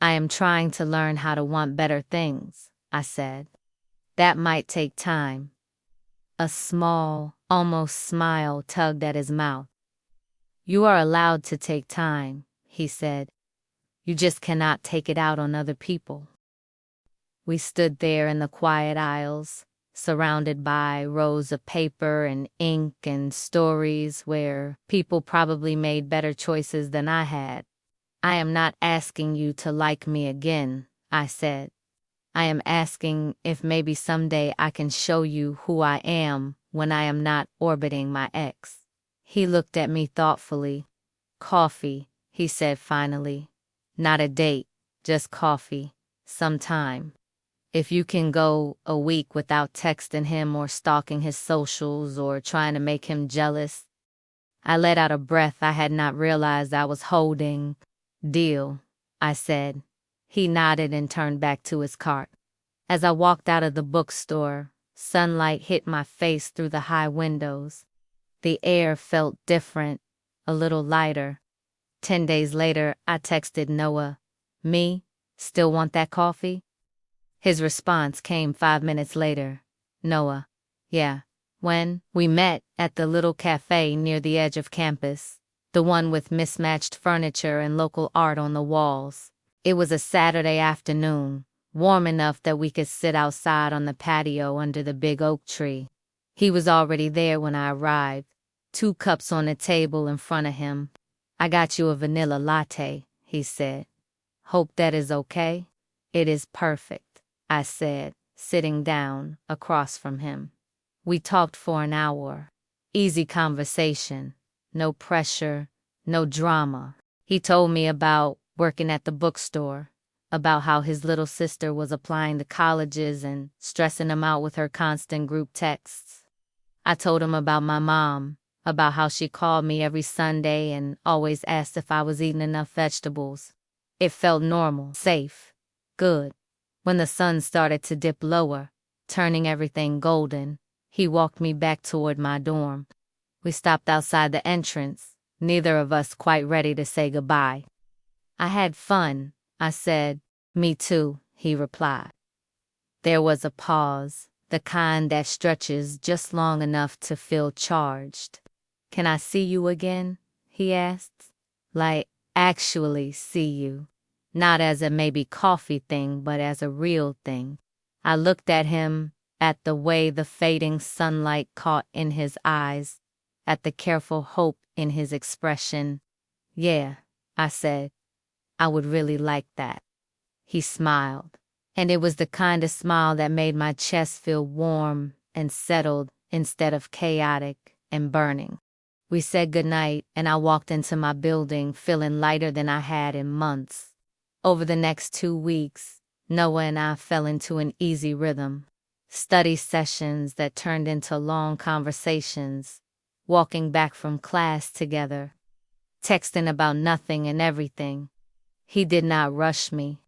I am trying to learn how to want better things, I said. That might take time. A small, almost smile tugged at his mouth. You are allowed to take time, he said. You just cannot take it out on other people. We stood there in the quiet aisles, surrounded by rows of paper and ink and stories where people probably made better choices than I had. I am not asking you to like me again, I said. I am asking if maybe someday I can show you who I am when I am not orbiting my ex. He looked at me thoughtfully. Coffee, he said finally. Not a date, just coffee, sometime. If you can go a week without texting him or stalking his socials or trying to make him jealous. I let out a breath I had not realized I was holding. Deal, I said. He nodded and turned back to his cart. As I walked out of the bookstore, sunlight hit my face through the high windows. The air felt different, a little lighter. 10 days later, I texted Noah, Me? Still want that coffee? His response came 5 minutes later. Noah, yeah. When? We met at the little cafe near the edge of campus, the one with mismatched furniture and local art on the walls. It was a Saturday afternoon, warm enough that we could sit outside on the patio under the big oak tree. He was already there when I arrived, 2 cups on the table in front of him. I got you a vanilla latte, he said. Hope that is okay? It is perfect, I said, sitting down across from him. We talked for an hour. Easy conversation. No pressure, no drama. He told me about working at the bookstore, about how his little sister was applying to colleges and stressing him out with her constant group texts. I told him about my mom, about how she called me every Sunday and always asked if I was eating enough vegetables. It felt normal, safe, good. When the sun started to dip lower, turning everything golden, he walked me back toward my dorm. We stopped outside the entrance, neither of us quite ready to say goodbye. I had fun, I said. Me too, he replied. There was a pause, the kind that stretches just long enough to feel charged. Can I see you again? he asked. Like, actually see you. Not as a maybe coffee thing, but as a real thing. I looked at him, at the way the fading sunlight caught in his eyes, at the careful hope in his expression. Yeah, I said, I would really like that. He smiled, and it was the kind of smile that made my chest feel warm and settled instead of chaotic and burning. We said goodnight, and I walked into my building feeling lighter than I had in months. Over the next 2 weeks, Noah and I fell into an easy rhythm. Study sessions that turned into long conversations, walking back from class together, texting about nothing and everything. He did not rush me.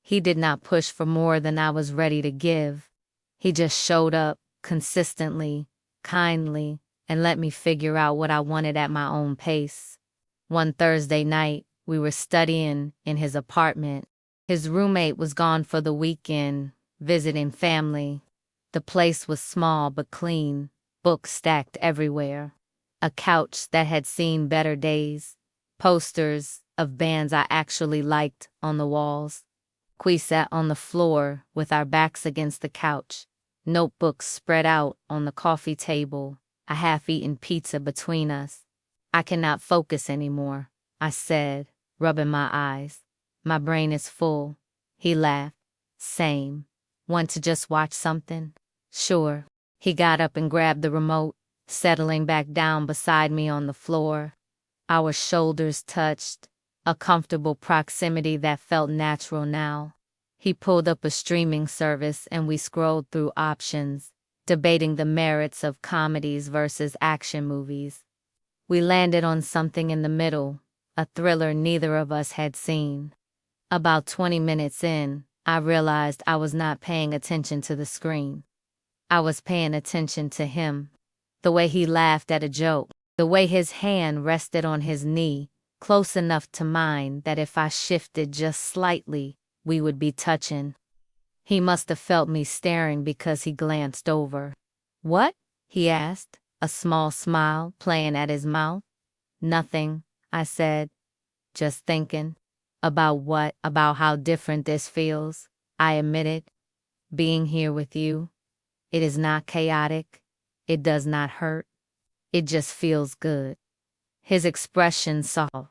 He did not push for more than I was ready to give. He just showed up consistently, kindly, and let me figure out what I wanted at my own pace. One Thursday night, we were studying in his apartment. His roommate was gone for the weekend, visiting family. The place was small but clean, books stacked everywhere. A couch that had seen better days, posters of bands I actually liked on the walls. We sat on the floor with our backs against the couch, notebooks spread out on the coffee table, a half-eaten pizza between us. I cannot focus anymore, I said, rubbing my eyes. My brain is full. He laughed. Same. Want to just watch something? Sure. He got up and grabbed the remote, settling back down beside me on the floor. Our shoulders touched, a comfortable proximity that felt natural now. He pulled up a streaming service and we scrolled through options, debating the merits of comedies versus action movies. We landed on something in the middle, a thriller neither of us had seen. About 20 minutes in, I realized I was not paying attention to the screen. I was paying attention to him. The way he laughed at a joke, the way his hand rested on his knee, close enough to mine that if I shifted just slightly, we would be touching. He must have felt me staring because he glanced over. What? He asked, a small smile playing at his mouth. Nothing, I said. Just thinking. About what? About how different this feels, I admitted. Being here with you. It is not chaotic. It does not hurt. It just feels good. His expression softened.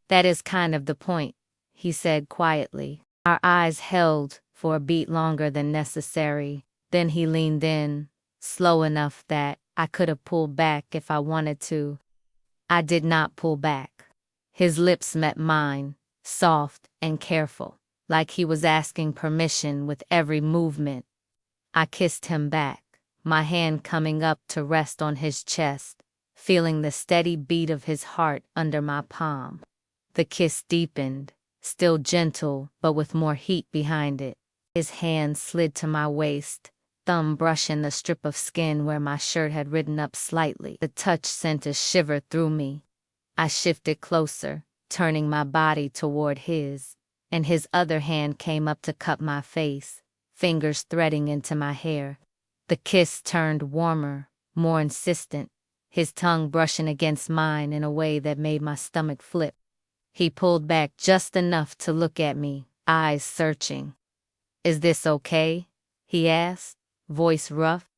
That is kind of the point, he said quietly. Our eyes held for a beat longer than necessary. Then he leaned in, slow enough that I could have pulled back if I wanted to. I did not pull back. His lips met mine, soft and careful, like he was asking permission with every movement. I kissed him back, my hand coming up to rest on his chest, feeling the steady beat of his heart under my palm. The kiss deepened, still gentle but with more heat behind it. His hand slid to my waist, thumb brushing the strip of skin where my shirt had ridden up slightly. The touch sent a shiver through me. I shifted closer, turning my body toward his, and his other hand came up to cup my face, fingers threading into my hair. The kiss turned warmer, more insistent, his tongue brushing against mine in a way that made my stomach flip. He pulled back just enough to look at me, eyes searching. Is this okay? He asked, voice rough.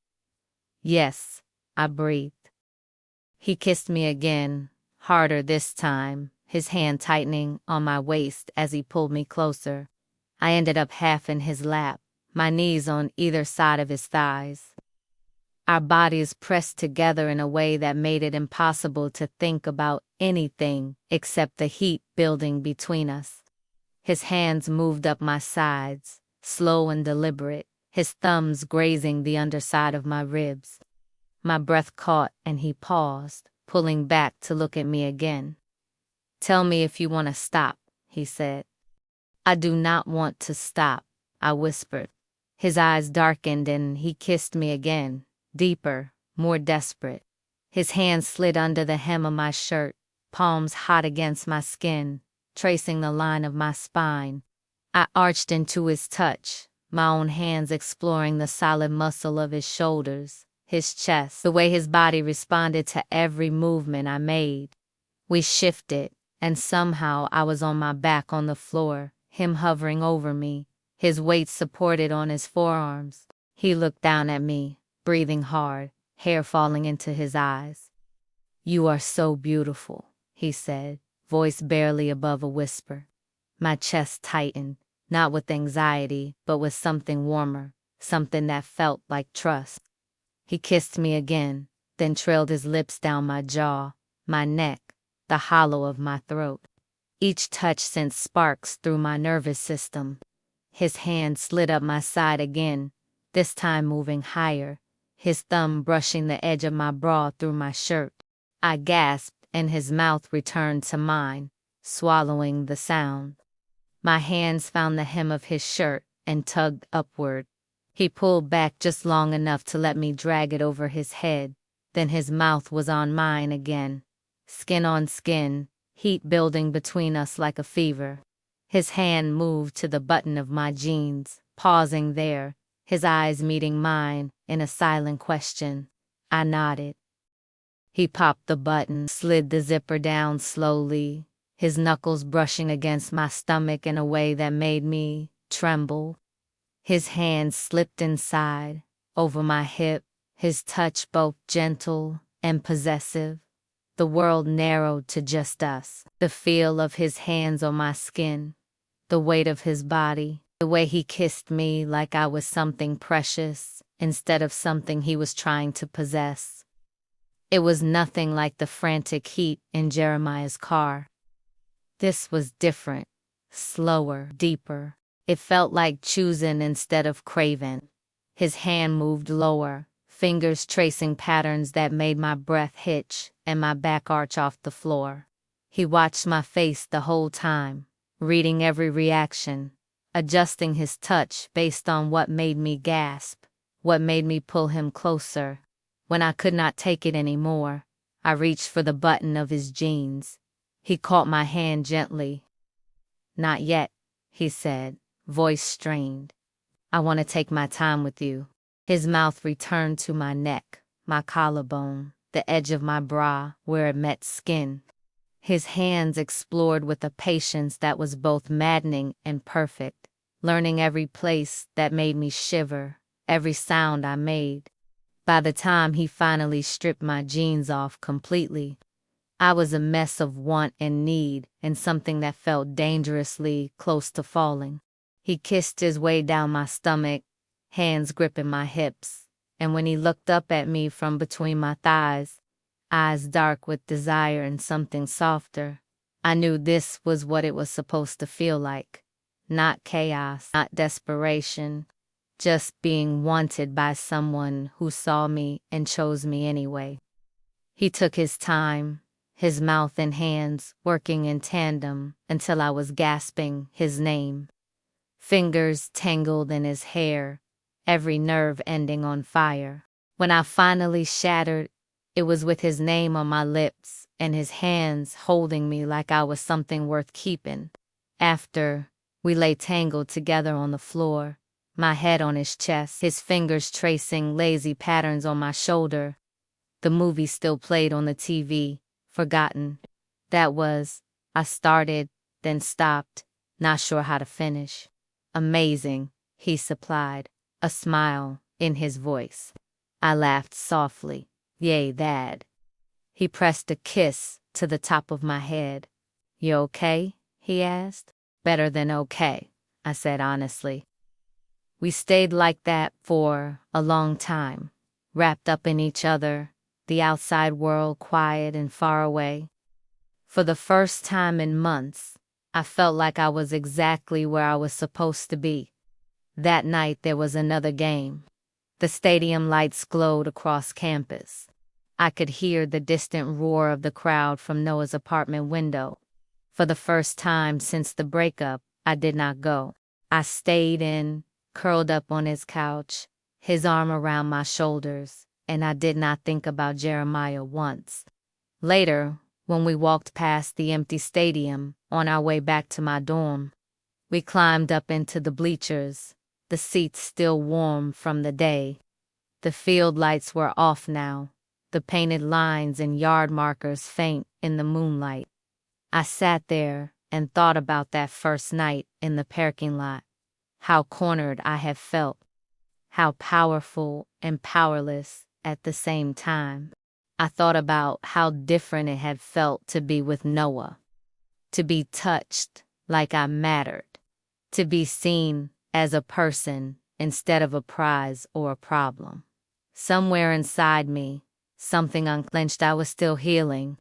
Yes, I breathed. He kissed me again, harder this time, his hand tightening on my waist as he pulled me closer. I ended up half in his lap, my knees on either side of his thighs. Our bodies pressed together in a way that made it impossible to think about anything except the heat building between us. His hands moved up my sides, slow and deliberate, his thumbs grazing the underside of my ribs. My breath caught and he paused, pulling back to look at me again. Tell me if you want to stop, he said. I do not want to stop, I whispered. His eyes darkened and he kissed me again, deeper, more desperate. His hand slid under the hem of my shirt, palms hot against my skin, tracing the line of my spine. I arched into his touch, my own hands exploring the solid muscle of his shoulders, his chest, the way his body responded to every movement I made. We shifted, and somehow I was on my back on the floor, him hovering over me, his weight supported on his forearms. He looked down at me, breathing hard, hair falling into his eyes. "You are so beautiful," he said, voice barely above a whisper. My chest tightened, not with anxiety, but with something warmer, something that felt like trust. He kissed me again, then trailed his lips down my jaw, my neck, the hollow of my throat. Each touch sent sparks through my nervous system. His hand slid up my side again, this time moving higher, his thumb brushing the edge of my bra through my shirt. I gasped, and his mouth returned to mine, swallowing the sound. My hands found the hem of his shirt and tugged upward. He pulled back just long enough to let me drag it over his head, then his mouth was on mine again. Skin on skin, heat building between us like a fever. His hand moved to the button of my jeans, pausing there, his eyes meeting mine in a silent question. I nodded. He popped the button, slid the zipper down slowly, his knuckles brushing against my stomach in a way that made me tremble. His hand slipped inside, over my hip, his touch both gentle and possessive. The world narrowed to just us. The feel of his hands on my skin, the weight of his body, the way he kissed me like I was something precious instead of something he was trying to possess. It was nothing like the frantic heat in Jeremiah's car. This was different, slower, deeper. It felt like choosing instead of craving. His hand moved lower, fingers tracing patterns that made my breath hitch and my back arch off the floor. He watched my face the whole time, reading every reaction, adjusting his touch based on what made me gasp, what made me pull him closer. When I could not take it anymore, I reached for the button of his jeans. He caught my hand gently. "Not yet," he said, voice strained. "I want to take my time with you." His mouth returned to my neck, my collarbone, the edge of my bra where it met skin. His hands explored with a patience that was both maddening and perfect, learning every place that made me shiver, every sound I made. By the time he finally stripped my jeans off completely, I was a mess of want and need and something that felt dangerously close to falling. He kissed his way down my stomach, hands gripping my hips, and when he looked up at me from between my thighs, eyes dark with desire and something softer, I knew this was what it was supposed to feel like. Not chaos, not desperation, just being wanted by someone who saw me and chose me anyway. He took his time, his mouth and hands working in tandem until I was gasping his name. Fingers tangled in his hair, every nerve ending on fire. When I finally shattered, it was with his name on my lips and his hands holding me like I was something worth keeping. After, we lay tangled together on the floor, my head on his chest, his fingers tracing lazy patterns on my shoulder. The movie still played on the TV, forgotten. That was, I started, then stopped, not sure how to finish. "Amazing," he supplied, a smile in his voice. I laughed softly. "Yay, that." He pressed a kiss to the top of my head. "You okay?" he asked. "Better than okay," I said honestly. We stayed like that for a long time, wrapped up in each other, the outside world quiet and far away. For the first time in months, I felt like I was exactly where I was supposed to be. That night there was another game. The stadium lights glowed across campus. I could hear the distant roar of the crowd from Noah's apartment window. For the first time since the breakup, I did not go. I stayed in, curled up on his couch, his arm around my shoulders, and I did not think about Jeremiah once. Later, when we walked past the empty stadium on our way back to my dorm, we climbed up into the bleachers, the seats still warm from the day. The field lights were off now, the painted lines and yard markers faint in the moonlight. I sat there and thought about that first night in the parking lot, how cornered I had felt, how powerful and powerless at the same time. I thought about how different it had felt to be with Noah, to be touched like I mattered, to be seen as a person instead of a prize or a problem. Somewhere inside me, something unclenched. I was still healing.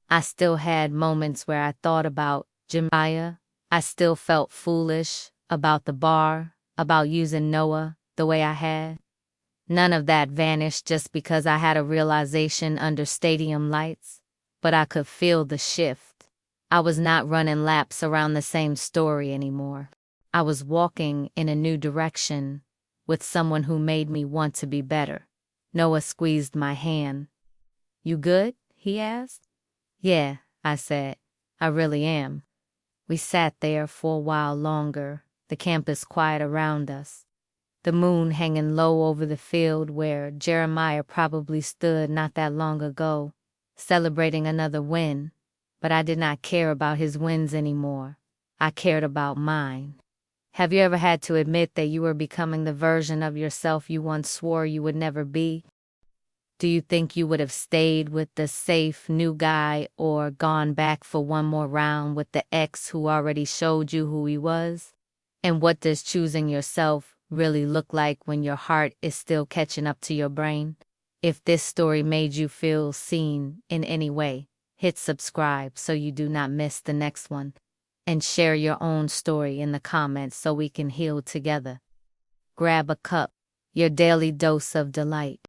I still had moments where I thought about Jemiah. I still felt foolish about the bar, about using Noah the way I had. None of that vanished just because I had a realization under stadium lights, but I could feel the shift. I was not running laps around the same story anymore. I was walking in a new direction with someone who made me want to be better. Noah squeezed my hand. "You good?" he asked. "Yeah," I said. "I really am." We sat there for a while longer, the campus quiet around us, the moon hanging low over the field where Jeremiah probably stood not that long ago, celebrating another win. But I did not care about his wins anymore. I cared about mine. Have you ever had to admit that you were becoming the version of yourself you once swore you would never be? Do you think you would have stayed with the safe new guy or gone back for one more round with the ex who already showed you who he was? And what does choosing yourself really look like when your heart is still catching up to your brain? If this story made you feel seen in any way, hit subscribe so you do not miss the next one. And share your own story in the comments so we can heal together. Grab a cup, your daily dose of delight.